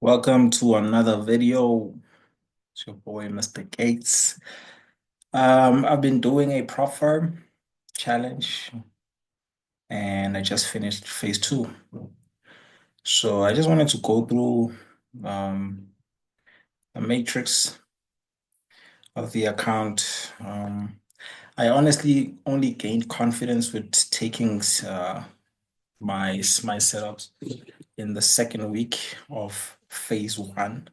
Welcome to another video. It's your boy, Mr. Gates. I've been doing a prop firm challenge and I just finished phase two. So I just wanted to go through a matrix of the account. I honestly only gained confidence with taking my setups in the second week of phase one.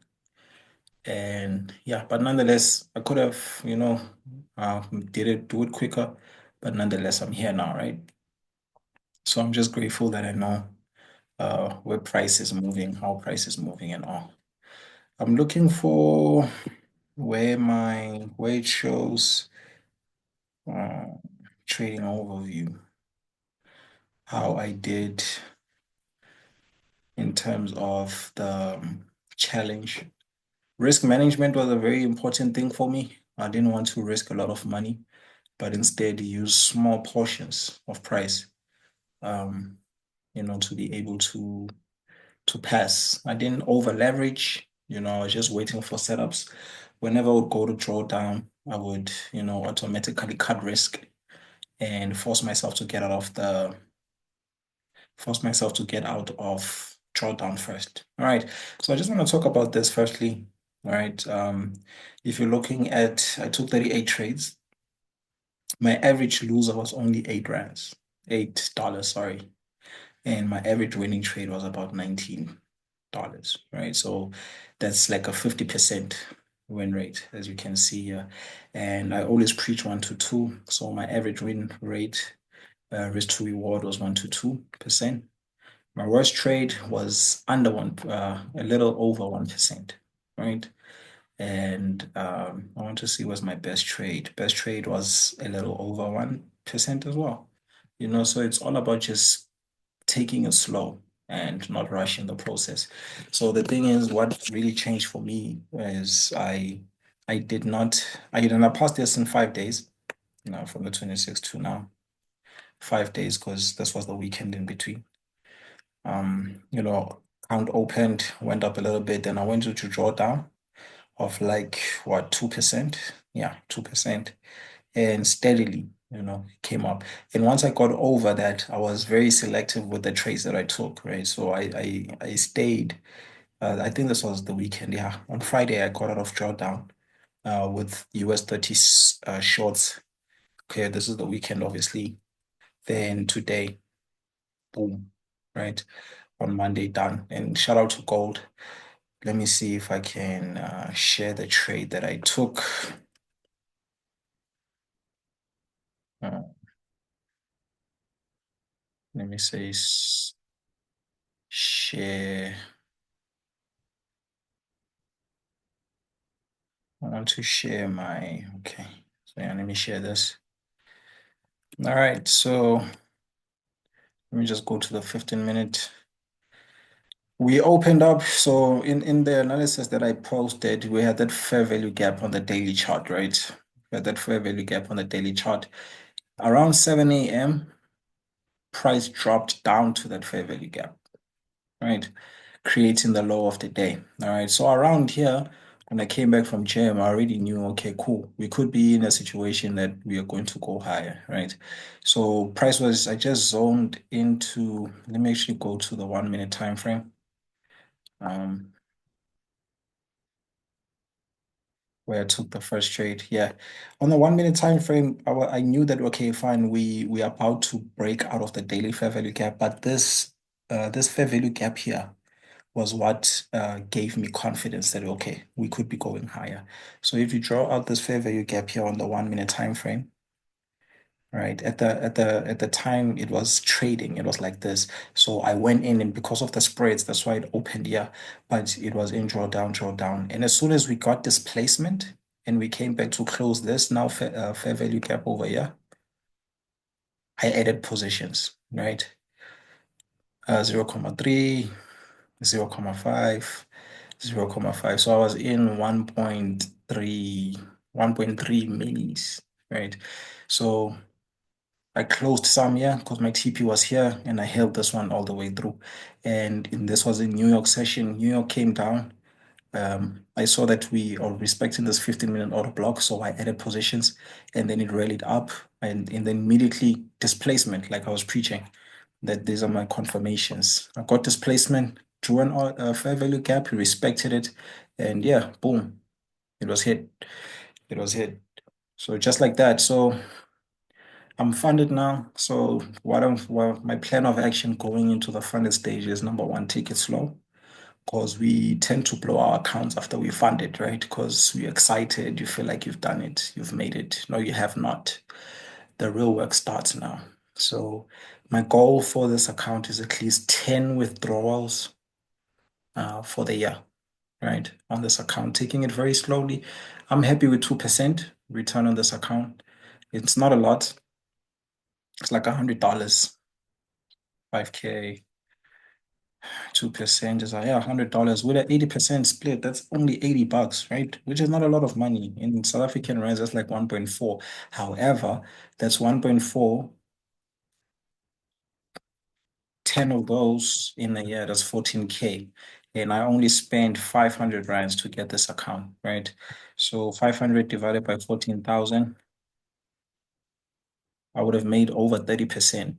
And yeah, but nonetheless, I could have, do it quicker, but nonetheless, I'm here now, right? So I'm just grateful that I know where price is moving, how price is moving and all. I'm looking for where it shows uh, trading overview, how I did in terms of the challenge. Risk management was a very important thing for me. I didn't want to risk a lot of money, but instead use small portions of price, um, to be able to pass. I didn't over leverage, I was just waiting for setups. Whenever I would go to draw down, I would, automatically cut risk and force myself to get out of drawdown first. All right. So I just want to talk about this firstly. All right. If you're looking at, I took 38 trades. My average loser was only 8 rands, $8, sorry. And my average winning trade was about $19, right? So that's like a 50% win rate, as you can see here. And I always preach 1 to 2. So my average win rate, risk to reward was 1 to 2%. My worst trade was under a little over 1%, right? And I want to see what's my best trade. Best trade was a little over 1% as well. So it's all about just taking it slow and not rushing the process. So the thing is, what really changed for me is I passed this in 5 days, from the 26th to now. 5 days because this was the weekend in between. Account opened, went up a little bit, then I went to draw down of like what 2%? Yeah, 2%. And steadily, came up. And once I got over that, I was very selective with the trades that I took, right? So I stayed. I think this was the weekend. Yeah, on Friday I got out of drawdown with US 30 shorts. Okay, this is the weekend, obviously. Then today, boom, right? On Monday, done. And shout out to gold. Let me see if I can share the trade that I took. Uh, let me say share. I want to share okay. So yeah, let me share this. All right, so let me just go to the 15-minute. We opened up, so in the analysis that I posted, we had that fair value gap on the daily chart, right? We had that fair value gap on the daily chart. Around 7 a.m., price dropped down to that fair value gap, right? Creating the low of the day. All right. So around here, when I came back from gym, I already knew, okay, cool. We could be in a situation that we are going to go higher, right? So I just zoned into, let me actually go to the 1 minute time frame. Um, where I took the first trade. Yeah. On the 1 minute time frame, I knew that, okay, fine, we are about to break out of the daily fair value gap, but this fair value gap here was what gave me confidence that, okay, we could be going higher. So if you draw out this fair value gap here on the 1 minute time frame, right? At the time it was trading, it was like this. So I went in, and because of the spreads, that's why it opened here, but it was in drawdown, drawdown. And as soon as we got displacement and we came back to close this now fair value gap over here, I added positions, right? 0.3, 0.5, 0.5. So I was in 1.3 minis, right? So I closed some here because my TP was here and I held this one all the way through. This was a New York session. New York came down. I saw that we are respecting this 15-minute order block, so I added positions and then it rallied up and then immediately displacement, like I was preaching, that these are my confirmations. I got displacement, drew a fair value gap, we respected it, and yeah, boom, it was hit. It was hit. So just like that. So I'm funded now. So well, my plan of action going into the funded stage is number one, take it slow because we tend to blow our accounts after we fund it, right? Because we're excited, you feel like you've done it, you've made it. No, you have not. The real work starts now. So my goal for this account is at least 10 withdrawals for the year, right? On this account, taking it very slowly. I'm happy with 2% return on this account. It's not a lot. It's like $100, 5K. 2% is like, yeah, $100. With an 80% split, that's only $80, right? Which is not a lot of money. In South African rands, that's like 1.4. However, that's 1.4, 10 of those in a year, that's 14K. And I only spent 500 rands to get this account, right? So 500 divided by 14,000, I would have made over 30%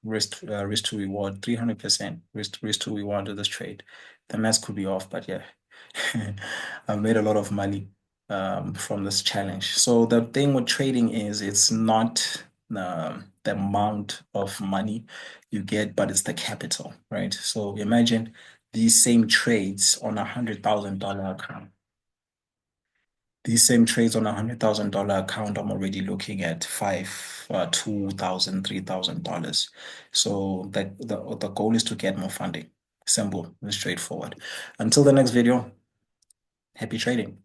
risk to reward, 300% risk to reward of this trade. The math could be off, but yeah, I've made a lot of money from this challenge. So the thing with trading is it's not the amount of money you get, but it's the capital, right? So imagine these same trades on $100,000 account. These same trades on $100,000 account, I'm already looking at $2,000, $3,000. So that the goal is to get more funding. Simple and straightforward. Until the next video, happy trading.